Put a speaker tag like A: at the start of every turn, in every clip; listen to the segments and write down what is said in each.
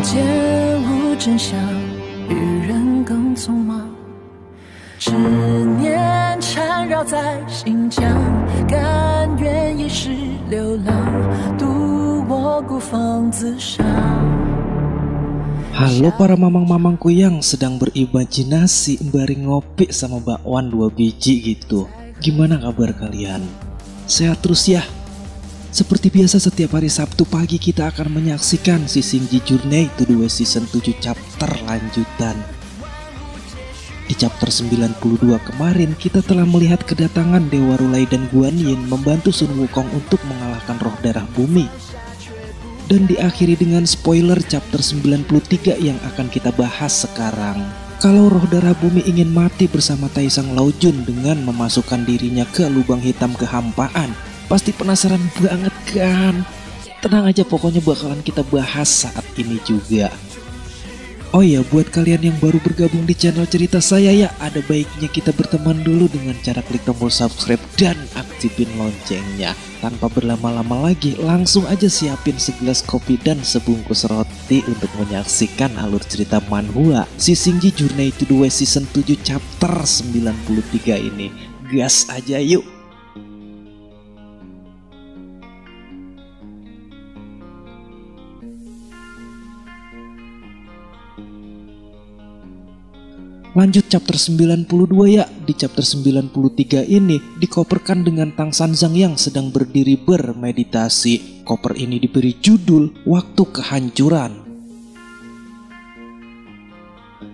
A: 渐悟真相，与人更匆忙，执念缠绕在心疆，甘愿一世流浪，渡我孤芳自赏。
B: Halo para mamang-mamangku yang sedang berimajinasi bareng ngopi sama bakwan 2 biji gitu. Gimana kabar kalian? Sehat terus ya? Seperti biasa setiap hari Sabtu pagi kita akan menyaksikan Sisingji Journey to the West Season 7 chapter lanjutan. Di chapter 92 kemarin kita telah melihat kedatangan Dewa Rulai dan Guan Yin membantu Sun Wukong untuk mengalahkan roh darah bumi. Dan diakhiri dengan spoiler chapter 93 yang akan kita bahas sekarang. Kalau roh darah bumi ingin mati bersama Taisang Laojun dengan memasukkan dirinya ke lubang hitam kehampaan, pasti penasaran banget kan? Tenang aja, pokoknya bakalan kita bahas saat ini juga. Oh ya, buat kalian yang baru bergabung di channel cerita saya ya, ada baiknya kita berteman dulu dengan cara klik tombol subscribe dan aktifin loncengnya. Tanpa berlama-lama lagi, langsung aja siapin segelas kopi dan sebungkus roti untuk menyaksikan alur cerita manhwa Sisingji Journey to the West Season 7 chapter 93 ini. Gas aja yuk! Lanjut chapter 92 ya. Di chapter 93 ini dikoperkan dengan Tang Sanzang yang sedang berdiri bermeditasi. Koper ini diberi judul Waktu Kehancuran.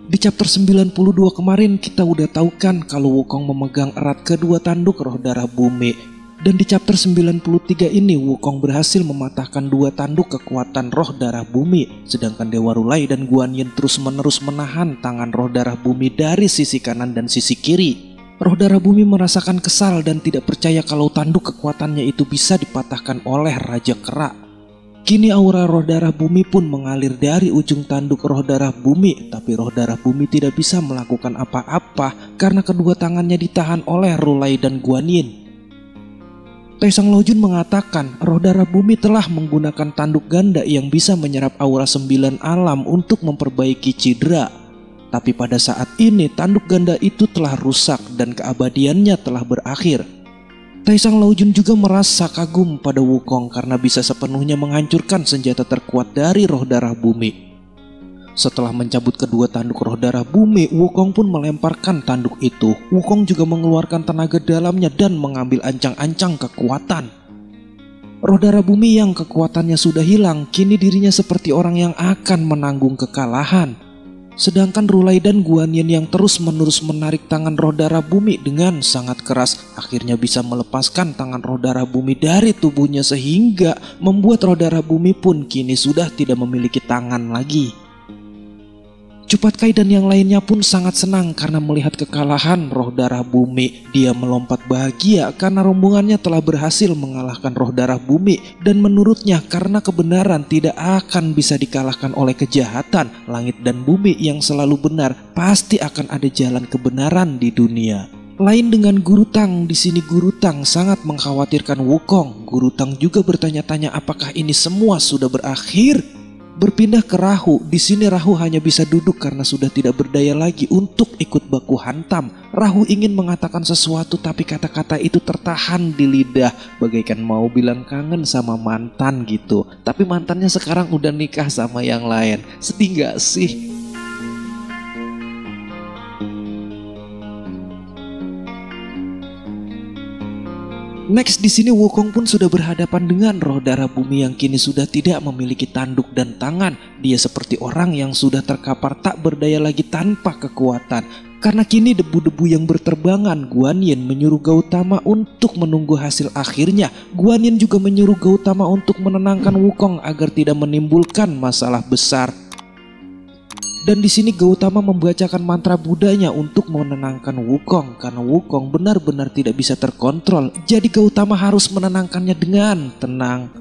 B: Di chapter 92 kemarin kita udah tahu kan kalau Wukong memegang erat kedua tanduk roh darah bumi. Dan di chapter 93 ini Wukong berhasil mematahkan 2 tanduk kekuatan roh darah bumi. Sedangkan Dewa Rulai dan Guan Yin terus-menerus menahan tangan roh darah bumi dari sisi kanan dan sisi kiri. Roh darah bumi merasakan kesal dan tidak percaya kalau tanduk kekuatannya itu bisa dipatahkan oleh Raja Kera. Kini aura roh darah bumi pun mengalir dari ujung tanduk roh darah bumi. Tapi roh darah bumi tidak bisa melakukan apa-apa karena kedua tangannya ditahan oleh Rulai dan Guan Yin. Taisang Laojun mengatakan roh darah bumi telah menggunakan tanduk ganda yang bisa menyerap aura 9 alam untuk memperbaiki cedera. Tapi pada saat ini tanduk ganda itu telah rusak dan keabadiannya telah berakhir. Taisang Laojun juga merasa kagum pada Wukong karena bisa sepenuhnya menghancurkan senjata terkuat dari roh darah bumi. Setelah mencabut kedua tanduk roh darah bumi, Wukong pun melemparkan tanduk itu. Wukong juga mengeluarkan tenaga dalamnya dan mengambil ancang-ancang kekuatan. Roh darah bumi yang kekuatannya sudah hilang, kini dirinya seperti orang yang akan menanggung kekalahan. Sedangkan Rulai dan Guan Yin yang terus-menerus menarik tangan roh darah bumi dengan sangat keras, akhirnya bisa melepaskan tangan roh darah bumi dari tubuhnya sehingga membuat roh darah bumi pun kini sudah tidak memiliki tangan lagi. Cupat Kai dan yang lainnya pun sangat senang karena melihat kekalahan roh darah bumi. Dia melompat bahagia karena rombongannya telah berhasil mengalahkan roh darah bumi. Dan menurutnya karena kebenaran tidak akan bisa dikalahkan oleh kejahatan, langit dan bumi yang selalu benar pasti akan ada jalan kebenaran di dunia. Lain dengan Guru Tang, di sini Guru Tang sangat mengkhawatirkan Wukong. Guru Tang juga bertanya-tanya apakah ini semua sudah berakhir. Berpindah ke Rahu, di sini Rahu hanya bisa duduk karena sudah tidak berdaya lagi untuk ikut baku hantam. Rahu ingin mengatakan sesuatu tapi kata-kata itu tertahan di lidah, bagaikan mau bilang kangen sama mantan gitu. Tapi mantannya sekarang udah nikah sama yang lain. Sedih gak sih? Next di sini Wukong pun sudah berhadapan dengan roh darah bumi yang kini sudah tidak memiliki tanduk dan tangan. Dia seperti orang yang sudah terkapar tak berdaya lagi tanpa kekuatan. Karena kini debu-debu yang berterbangan, Guan Yin menyuruh Gautama untuk menunggu hasil akhirnya. Guan Yin juga menyuruh Gautama untuk menenangkan Wukong agar tidak menimbulkan masalah besar. Dan di sini Gautama membacakan mantra Budanya untuk menenangkan Wukong karena Wukong benar-benar tidak bisa terkontrol. Jadi Gautama harus menenangkannya dengan tenang.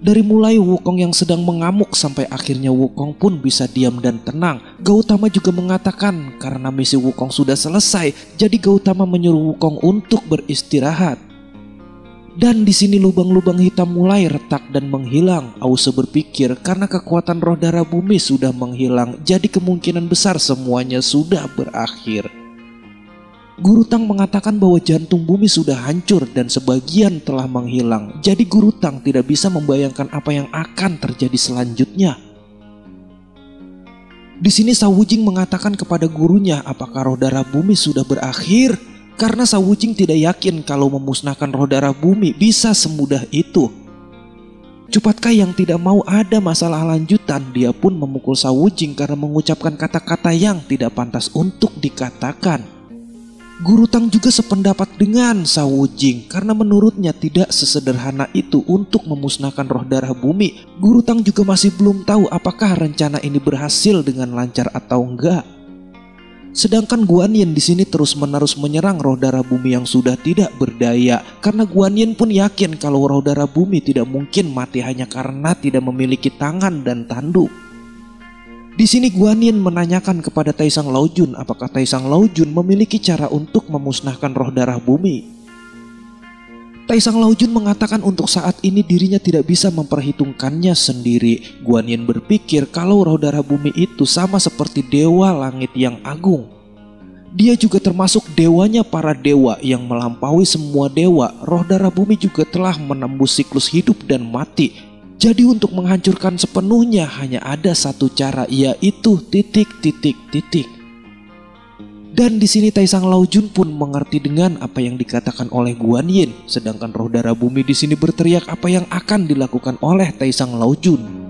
B: Dari mulai Wukong yang sedang mengamuk sampai akhirnya Wukong pun bisa diam dan tenang. Gautama juga mengatakan karena misi Wukong sudah selesai, jadi Gautama menyuruh Wukong untuk beristirahat. Dan di sini lubang-lubang hitam mulai retak dan menghilang. Ause berpikir karena kekuatan roh darah bumi sudah menghilang, jadi kemungkinan besar semuanya sudah berakhir. Guru Tang mengatakan bahwa jantung bumi sudah hancur dan sebagian telah menghilang. Jadi Guru Tang tidak bisa membayangkan apa yang akan terjadi selanjutnya. Di sini Shao Wujing mengatakan kepada gurunya apakah roh darah bumi sudah berakhir. Karena Shao Wujing tidak yakin kalau memusnahkan roh darah bumi bisa semudah itu. Cupat Kai yang tidak mau ada masalah lanjutan, dia pun memukul Shao Wujing karena mengucapkan kata-kata yang tidak pantas untuk dikatakan. Guru Tang juga sependapat dengan Shao Wujing karena menurutnya tidak sesederhana itu untuk memusnahkan roh darah bumi. Guru Tang juga masih belum tahu apakah rencana ini berhasil dengan lancar atau enggak. Sedangkan Guan Yin di sini terus-menerus menyerang roh darah bumi yang sudah tidak berdaya karena Guan Yin pun yakin kalau roh darah bumi tidak mungkin mati hanya karena tidak memiliki tangan dan tanduk. Di sini Guan Yin menanyakan kepada Taisang Laojun apakah Taisang Laojun memiliki cara untuk memusnahkan roh darah bumi. Taisang Laojun mengatakan untuk saat ini dirinya tidak bisa memperhitungkannya sendiri. Guan Yin berpikir kalau roh darah bumi itu sama seperti dewa langit yang agung. Dia juga termasuk dewanya para dewa yang melampaui semua dewa. Roh darah bumi juga telah menembus siklus hidup dan mati. Jadi untuk menghancurkan sepenuhnya hanya ada satu cara, yaitu titik. Dan di sini Taisang Laojun pun mengerti dengan apa yang dikatakan oleh Guan Yin, sedangkan roh darah bumi di sini berteriak apa yang akan dilakukan oleh Taisang Laojun.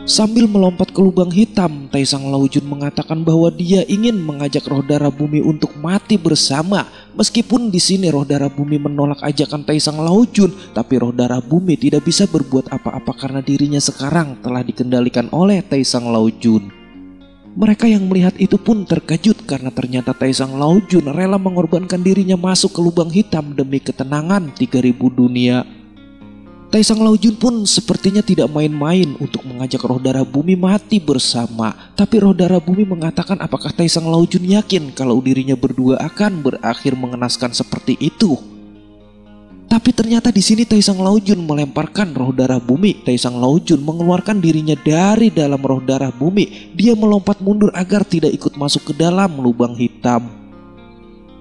B: Sambil melompat ke lubang hitam, Taisang Laojun mengatakan bahwa dia ingin mengajak roh darah bumi untuk mati bersama. Meskipun di sini roh darah bumi menolak ajakan Taisang Laojun, tapi roh darah bumi tidak bisa berbuat apa-apa karena dirinya sekarang telah dikendalikan oleh Taisang Laojun. Mereka yang melihat itu pun terkejut karena ternyata Taisang Laojun rela mengorbankan dirinya masuk ke lubang hitam demi ketenangan 3000 dunia. Taisang Laojun pun sepertinya tidak main-main untuk mengajak roh darah bumi mati bersama. Tapi roh darah bumi mengatakan apakah Taisang Laojun yakin kalau dirinya berdua akan berakhir mengenaskan seperti itu. Tapi ternyata di sini Taisang Laojun melemparkan roh darah bumi. Taisang Laojun mengeluarkan dirinya dari dalam roh darah bumi. Dia melompat mundur agar tidak ikut masuk ke dalam lubang hitam.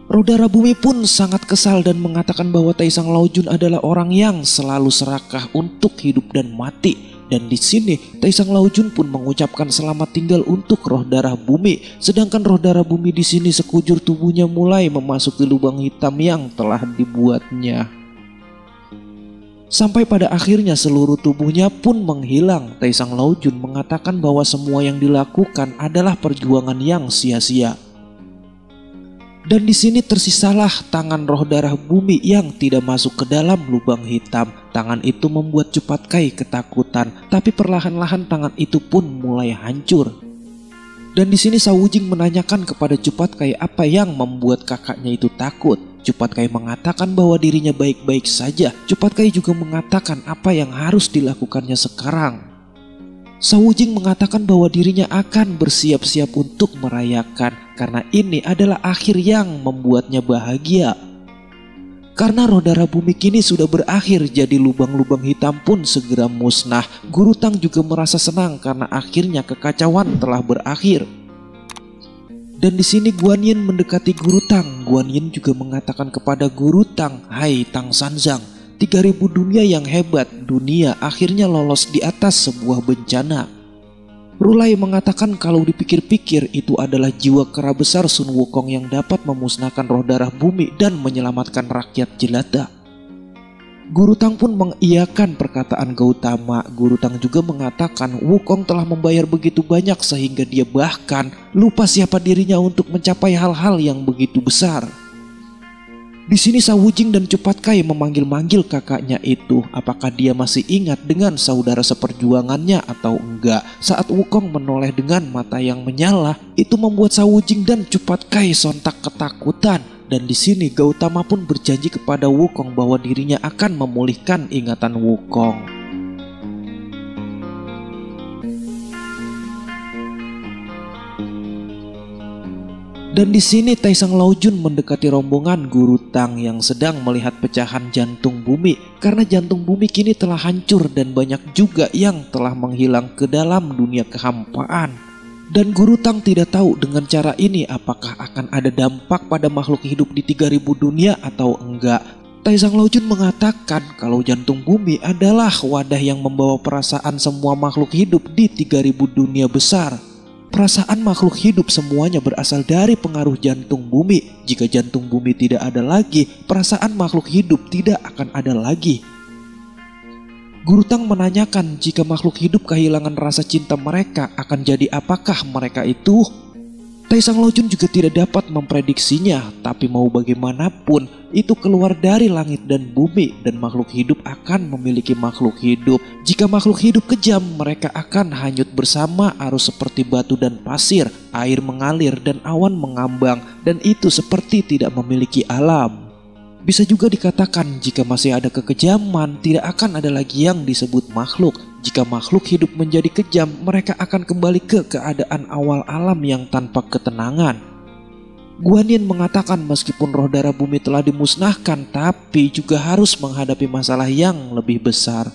B: Roh darah bumi pun sangat kesal dan mengatakan bahwa Taisang Laojun adalah orang yang selalu serakah untuk hidup dan mati. Dan di sini Taisang Laojun pun mengucapkan selamat tinggal untuk roh darah bumi. Sedangkan roh darah bumi di sini sekujur tubuhnya mulai memasuki lubang hitam yang telah dibuatnya. Sampai pada akhirnya seluruh tubuhnya pun menghilang. Taisang Laojun mengatakan bahwa semua yang dilakukan adalah perjuangan yang sia-sia. Dan di sini tersisalah tangan roh darah bumi yang tidak masuk ke dalam lubang hitam. Tangan itu membuat Cupat Kai ketakutan, tapi perlahan-lahan tangan itu pun mulai hancur. Dan di sini Shao Wujing menanyakan kepada Cupat Kai apa yang membuat kakaknya itu takut. Cupat Kai mengatakan bahwa dirinya baik-baik saja. Cupat Kai juga mengatakan apa yang harus dilakukannya sekarang. Shao Wujing mengatakan bahwa dirinya akan bersiap-siap untuk merayakan karena ini adalah akhir yang membuatnya bahagia. Karena roh darah bumi kini sudah berakhir, jadi lubang-lubang hitam pun segera musnah. Guru Tang juga merasa senang karena akhirnya kekacauan telah berakhir. Dan di sini Guan Yin mendekati Guru Tang. Guan Yin juga mengatakan kepada Guru Tang, "Hai Tang Sanzang, 3000 dunia yang hebat, dunia akhirnya lolos di atas sebuah bencana." Rulai mengatakan kalau dipikir-pikir itu adalah jiwa kera besar Sun Wukong yang dapat memusnahkan roh darah bumi dan menyelamatkan rakyat jelata. Guru Tang pun mengiyakan perkataan Gautama. Guru Tang juga mengatakan Wukong telah membayar begitu banyak sehingga dia bahkan lupa siapa dirinya untuk mencapai hal-hal yang begitu besar. Di sini Shao Wujing dan Cupat Kai memanggil-manggil kakaknya itu. Apakah dia masih ingat dengan saudara seperjuangannya atau enggak? Saat Wukong menoleh dengan mata yang menyala, itu membuat Shao Wujing dan Cupat Kai sontak ketakutan. Dan di sini Gautama pun berjanji kepada Wukong bahwa dirinya akan memulihkan ingatan Wukong. Dan di sini Taesang Laojun mendekati rombongan Guru Tang yang sedang melihat pecahan jantung bumi, karena jantung bumi kini telah hancur dan banyak juga yang telah menghilang ke dalam dunia kehampaan. Dan Guru Tang tidak tahu dengan cara ini apakah akan ada dampak pada makhluk hidup di 3000 dunia atau enggak. Taesang Laojun mengatakan kalau jantung bumi adalah wadah yang membawa perasaan semua makhluk hidup di 3000 dunia besar. Perasaan makhluk hidup semuanya berasal dari pengaruh jantung bumi. Jika jantung bumi tidak ada lagi, perasaan makhluk hidup tidak akan ada lagi. Guru Tang menanyakan jika makhluk hidup kehilangan rasa cinta mereka, akan jadi apakah mereka itu? Taesang Laojun juga tidak dapat memprediksinya, tapi mau bagaimanapun itu keluar dari langit dan bumi, dan makhluk hidup akan memiliki makhluk hidup. Jika makhluk hidup kejam, mereka akan hanyut bersama arus seperti batu dan pasir, air mengalir dan awan mengambang, dan itu seperti tidak memiliki alam. Bisa juga dikatakan jika masih ada kekejaman, tidak akan ada lagi yang disebut makhluk. Jika makhluk hidup menjadi kejam, mereka akan kembali ke keadaan awal alam yang tanpa ketenangan. Guan Yin mengatakan meskipun roh darah bumi telah dimusnahkan, tapi juga harus menghadapi masalah yang lebih besar.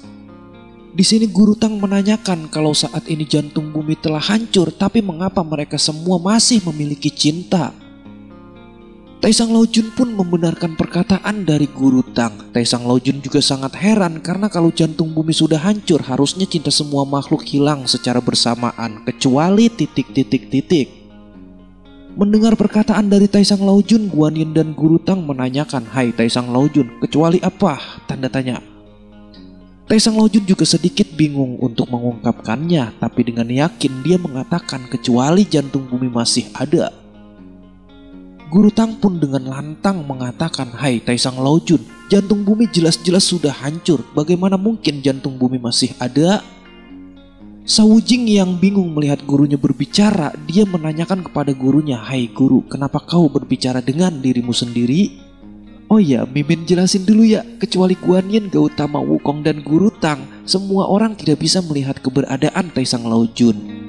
B: Di sini Guru Tang menanyakan kalau saat ini jantung bumi telah hancur, tapi mengapa mereka semua masih memiliki cinta? Taesang Laojun pun membenarkan perkataan dari Guru Tang. Taesang Laojun juga sangat heran karena kalau jantung bumi sudah hancur, harusnya cinta semua makhluk hilang secara bersamaan, kecuali ... Mendengar perkataan dari Taesang Laojun, Guan Yin dan Guru Tang menanyakan, "Hai Taesang Laojun, kecuali apa?" Tanda tanya. Taesang Laojun juga sedikit bingung untuk mengungkapkannya, tapi dengan yakin dia mengatakan kecuali jantung bumi masih ada. Guru Tang pun dengan lantang mengatakan, "Hai Taesang Laojun, jantung bumi jelas-jelas sudah hancur. Bagaimana mungkin jantung bumi masih ada?" Sawu Jing yang bingung melihat gurunya berbicara, dia menanyakan kepada gurunya, "Hai guru, kenapa kau berbicara dengan dirimu sendiri?" "Oh ya, Mimin jelasin dulu ya, kecuali Guan Yin, Gautama, Wukong dan Guru Tang, semua orang tidak bisa melihat keberadaan Taesang Laojun."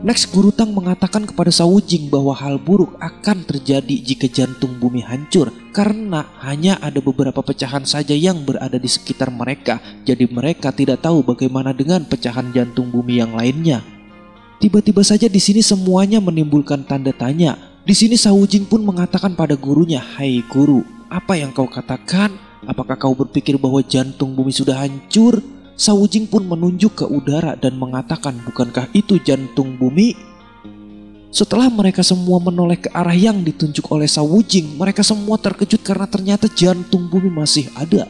B: Next, Guru Tang mengatakan kepada Sawu Jing bahwa hal buruk akan terjadi jika jantung bumi hancur, karena hanya ada beberapa pecahan saja yang berada di sekitar mereka, jadi mereka tidak tahu bagaimana dengan pecahan jantung bumi yang lainnya. Tiba-tiba saja di sini semuanya menimbulkan tanda tanya. Di sini Sawu Jing pun mengatakan pada gurunya, "Hai guru, apa yang kau katakan? Apakah kau berpikir bahwa jantung bumi sudah hancur?" Sawu Jing pun menunjuk ke udara dan mengatakan, "Bukankah itu jantung bumi?" Setelah mereka semua menoleh ke arah yang ditunjuk oleh Sawu Jing, mereka semua terkejut karena ternyata jantung bumi masih ada.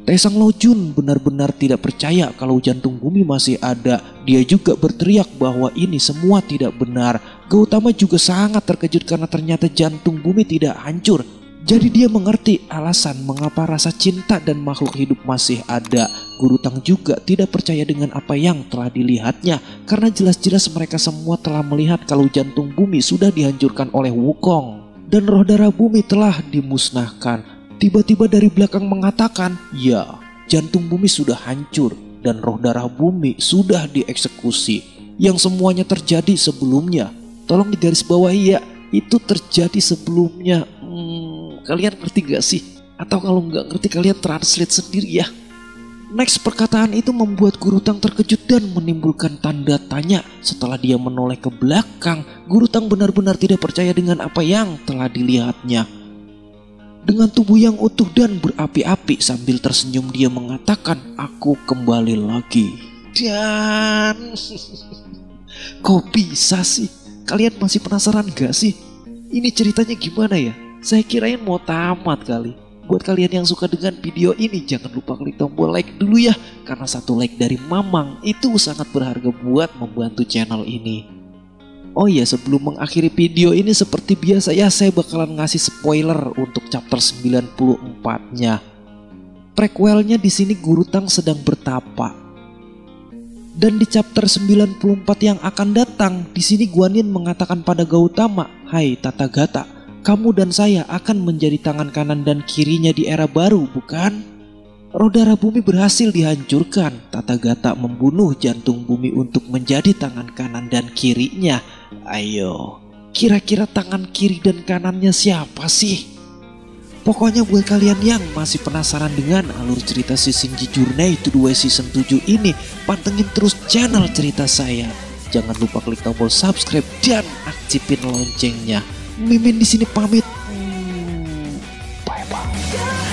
B: Taesang Laojun benar-benar tidak percaya kalau jantung bumi masih ada. Dia juga berteriak bahwa ini semua tidak benar. Gautama juga sangat terkejut karena ternyata jantung bumi tidak hancur. Jadi dia mengerti alasan mengapa rasa cinta dan makhluk hidup masih ada. Guru Tang juga tidak percaya dengan apa yang telah dilihatnya, karena jelas-jelas mereka semua telah melihat kalau jantung bumi sudah dihancurkan oleh Wukong dan roh darah bumi telah dimusnahkan. Tiba-tiba dari belakang mengatakan, "Ya, jantung bumi sudah hancur dan roh darah bumi sudah dieksekusi." Yang semuanya terjadi sebelumnya. Tolong digarisbawahi ya, itu terjadi sebelumnya. Kalian ngerti gak sih? Atau kalau nggak ngerti kalian translate sendiri ya. Next, perkataan itu membuat Guru Tang terkejut dan menimbulkan tanda tanya. Setelah dia menoleh ke belakang, Guru Tang benar-benar tidak percaya dengan apa yang telah dilihatnya. Dengan tubuh yang utuh dan berapi-api, sambil tersenyum dia mengatakan, "Aku kembali lagi." Dan kok bisa sih? Kalian masih penasaran gak sih? Ini ceritanya gimana ya? Saya kirain mau tamat kali. Buat kalian yang suka dengan video ini, jangan lupa klik tombol like dulu ya, karena satu like dari Mamang itu sangat berharga buat membantu channel ini. Oh ya, sebelum mengakhiri video ini seperti biasa ya, saya bakalan ngasih spoiler untuk chapter 94-nya. Prequelnya di sini Guru Tang sedang bertapa. Dan di chapter 94 yang akan datang, di sini Guan Yin mengatakan pada Gautama, "Hai Tathagata, kamu dan saya akan menjadi tangan kanan dan kirinya di era baru, bukan?" roh darah bumi berhasil dihancurkan. Tata Gata membunuh jantung bumi untuk menjadi tangan kanan dan kirinya. Ayo, kira-kira tangan kiri dan kanannya siapa sih? Pokoknya buat kalian yang masih penasaran dengan alur cerita si Shinji Journey to the West Season 7 ini, pantengin terus channel cerita saya. Jangan lupa klik tombol subscribe dan aktifin loncengnya. Mimin di sini pamit. Bye bye.